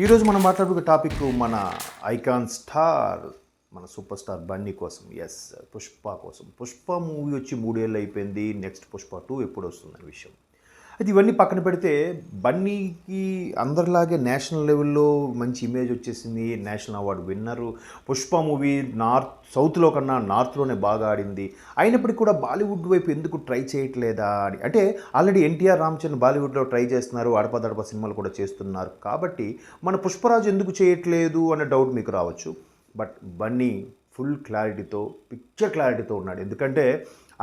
ఈరోజు మనం మాట్లాడుకునే టాపిక్ మన ఐకాన్ స్టార్, మన సూపర్ స్టార్ బన్నీ కోసం. ఎస్, పుష్ప కోసం. పుష్ప మూవీ వచ్చి 3 ఏళ్ళు అయిపోయింది. నెక్స్ట్ పుష్ప 2 ఎప్పుడు వస్తుందనే విషయం. అయితే ఇవన్నీ పక్కన పెడితే బన్నీకి అందరిలాగే నేషనల్ లెవెల్లో మంచి ఇమేజ్ వచ్చేసింది. నేషనల్ అవార్డు విన్నరు. పుష్ప మూవీ సౌత్లో కన్నా నార్త్లోనే బాగా ఆడింది. అయినప్పటికీ కూడా బాలీవుడ్ వైపు ఎందుకు ట్రై చేయట్లేదా అని. అంటే ఆల్రెడీ ఎన్టీఆర్ రామచంద్ర బాలీవుడ్లో ట్రై చేస్తున్నారు, అడపదడప సినిమాలు కూడా చేస్తున్నారు. కాబట్టి మన పుష్పరాజు ఎందుకు చేయట్లేదు అనే డౌట్ మీకు రావచ్చు. బట్ బన్నీ ఫుల్ క్లారిటీతో, పిక్చర్ క్లారిటీతో ఉన్నాడు. ఎందుకంటే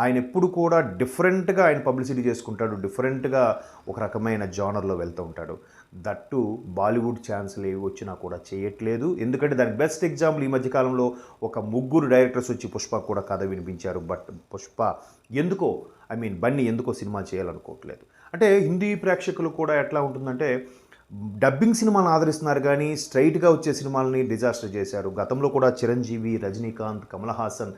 ఆయన ఎప్పుడు కూడా డిఫరెంట్గా ఆయన పబ్లిసిటీ చేసుకుంటాడు. డిఫరెంట్గా ఒక రకమైన జానర్లో వెళ్తూ ఉంటాడు. దట్టు బాలీవుడ్ ఛాన్స్లు ఏవి వచ్చినా కూడా చేయట్లేదు. ఎందుకంటే దానికి బెస్ట్ ఎగ్జాంపుల్ ఈ మధ్యకాలంలో ఒక 3 డైరెక్టర్స్ వచ్చి పుష్ప కూడా కథ వినిపించారు. బట్ పుష్ప ఎందుకో బన్నీ ఎందుకో సినిమా చేయాలనుకోవట్లేదు. అంటే హిందీ ప్రేక్షకులు కూడా ఎట్లా ఉంటుందంటే డబ్బింగ్ సినిమాలను ఆదరిస్తున్నారు కానీ స్ట్రైట్గా వచ్చే సినిమాలని డిజాస్టర్ చేశారు. గతంలో కూడా చిరంజీవి, రజనీకాంత్, కమల్ హాసన్,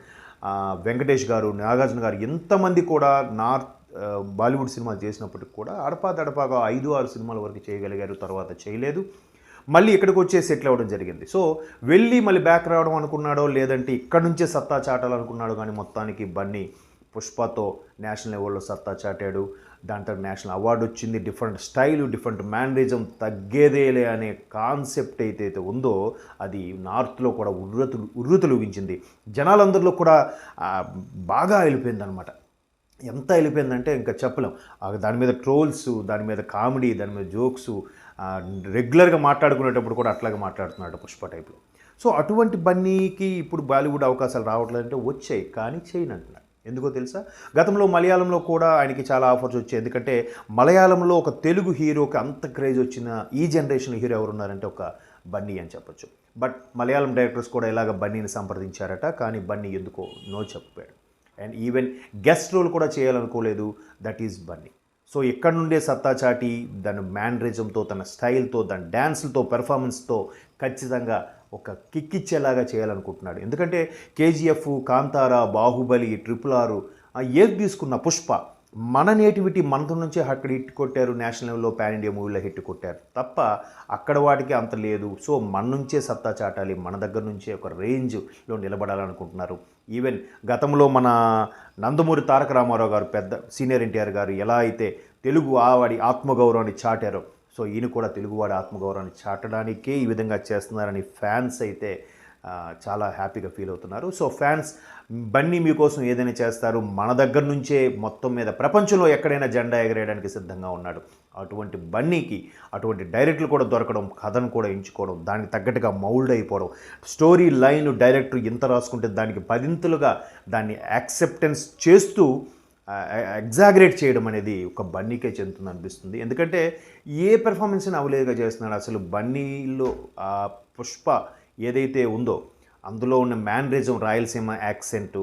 వెంకటేష్ గారు, నాగార్జున గారు ఎంతమంది కూడా బాలీవుడ్ సినిమాలు చేసినప్పటికి కూడా అడపాదడపాగా 5-6 సినిమాల వరకు చేయగలిగారు. తర్వాత చేయలేదు. మళ్ళీ ఇక్కడికి వచ్చే సెటిల్ అవ్వడం జరిగింది. సో వెళ్ళి మళ్ళీ బ్యాక్ రావడం అనుకున్నాడో, లేదంటే ఇక్కడి నుంచే సత్తా చాటాలనుకున్నాడో, కానీ మొత్తానికి బన్నీ పుష్పతో నేషనల్ లెవెల్లో సత్తా చాటాడు. దాంతో నేషనల్ అవార్డు వచ్చింది. డిఫరెంట్ స్టైలు, డిఫరెంట్ మ్యానరిజం, తగ్గేదేలే అనే కాన్సెప్ట్ అయితే ఉందో అది నార్త్లో కూడా ఉర్రూతలు ఊగించింది. జనాలందరిలో కూడా బాగా వెళ్ళిపోయిందనమాట. ఎంత వెళ్ళిపోయిందంటే ఇంకా చెప్పలేం. దాని మీద ట్రోల్స్, దాని మీద కామెడీ, దాని మీద జోక్స్, రెగ్యులర్గా మాట్లాడుకునేటప్పుడు కూడా అట్లాగే మాట్లాడుతున్నాడు పుష్ప టైప్లో. సో అటువంటి బన్నీకి ఇప్పుడు బాలీవుడ్ అవకాశాలు రావట్లేదంటే వచ్చాయి, కానీ చేయనంటున్నాడు. ఎందుకో తెలుసా? గతంలో మలయాళంలో కూడా ఆయనకి చాలా ఆఫర్స్ వచ్చాయి. ఎందుకంటే మలయాళంలో ఒక తెలుగు హీరోకి అంత క్రేజ్ వచ్చిన ఈ జనరేషన్ హీరో ఎవరున్నారంటే ఒక బన్నీ అని చెప్పొచ్చు. బట్ మలయాళం డైరెక్టర్స్ కూడా ఇలాగ బన్నీని సంప్రదించారట, కానీ బన్నీ ఎందుకో నో చెప్పాడు. అండ్ ఈవెన్ గెస్ట్ రోల్ కూడా చేయాలనుకోలేదు. That is Bunny. సో ఎక్కడి నుండే సత్తా చాటి దాని మ్యానరిజంతో, తన స్టైల్తో, దాని డ్యాన్స్లతో, పెర్ఫార్మెన్స్తో ఖచ్చితంగా ఒక కిక్ ఇచ్చేలాగా చేయాలనుకుంటున్నాడు. ఎందుకంటే కేజీఎఫ్, కాంతారా, బాహుబలి, RRR ఏది తీసుకున్న పుష్ప మన నేటివిటీ మనతో నుంచే అక్కడ హిట్ కొట్టారు. నేషనల్ లెవెల్లో పాన్ ఇండియా మూవీలో హిట్ కొట్టారు తప్ప అక్కడ వాటికి అంత లేదు. సో మన నుంచే సత్తా చాటాలి, మన దగ్గర నుంచే ఒక రేంజ్లో నిలబడాలనుకుంటున్నారు. ఈవెన్ గతంలో మన నందమూరి తారక రామారావు గారు, పెద్ద సీనియర్ ఎన్టీఆర్ గారు ఎలా అయితే తెలుగు ఆవాడి ఆత్మగౌరవాన్ని చాటారో, సో ఈయన కూడా తెలుగువాడి ఆత్మగౌరవాన్ని చాటడానికే ఈ విధంగా చేస్తున్నారని ఫ్యాన్స్ అయితే చాలా హ్యాపీగా ఫీల్ అవుతున్నారు. సో ఫ్యాన్స్ బన్నీ మీకోసం ఏదైనా చేస్తారు, మన దగ్గర నుంచే మొత్తం మీద ప్రపంచంలో ఎక్కడైనా జెండా ఎగరేయడానికి సిద్ధంగా ఉన్నాడు. అటువంటి బన్నీకి అటువంటి డైరెక్టర్లు కూడా దొరకడం, కథను కూడా ఎంచుకోవడం, దానికి తగ్గట్టుగా మౌల్డ్ అయిపోవడం, స్టోరీ లైన్ డైరెక్టర్ ఎంత రాసుకుంటే దానికి 10ంతలుగా దాన్ని యాక్సెప్టెన్స్ చేస్తూ ఎగ్జాగరేట్ చేయడం అనేది ఒక బన్నీకే చెందుతుంది అనిపిస్తుంది. ఎందుకంటే ఏ పెర్ఫార్మెన్స్ని అవలేదుగా చేస్తున్నాడు. అసలు బన్నీలో పుష్ప ఏదైతే ఉందో అందులో ఉన్న మ్యానరిజం, రాయలసీమ యాక్సెంటు,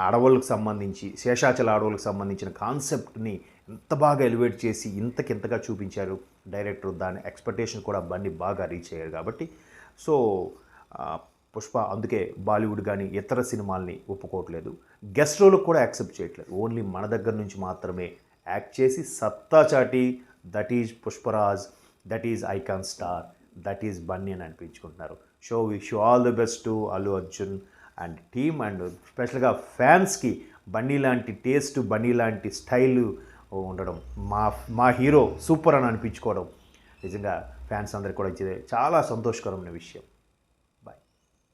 అడవులకు సంబంధించి, శేషాచల అడవులకు సంబంధించిన కాన్సెప్ట్ని ఎంత బాగా ఎలివేట్ చేసి ఇంతకింతగా చూపించారు డైరెక్టర్. దాని ఎక్స్పెక్టేషన్ కూడా బన్నీ బాగా రీచ్ అయ్యారు. కాబట్టి సో పుష్ప అందుకే బాలీవుడ్ కానీ ఇతర సినిమాల్ని ఒప్పుకోవట్లేదు. గెస్ట్ రోల్కి కూడా యాక్సెప్ట్ చేయట్లేదు. ఓన్లీ మన దగ్గర నుంచి మాత్రమే యాక్ట్ చేసి సత్తా చాటి, that is Pushparaj, that is icon star, that is Bunny అని అనిపించుకుంటున్నారు. So wish you all the best to Allu Arjun and team. And స్పెషల్గా ఫ్యాన్స్కి బన్నీ లాంటి టేస్ట్, బన్నీ లాంటి స్టైల్ ఉండడం, మా హీరో సూపర్ అని అనిపించుకోవడం నిజంగా ఫ్యాన్స్ అందరికీ కూడా ఇచ్చేది చాలా సంతోషకరమైన విషయం.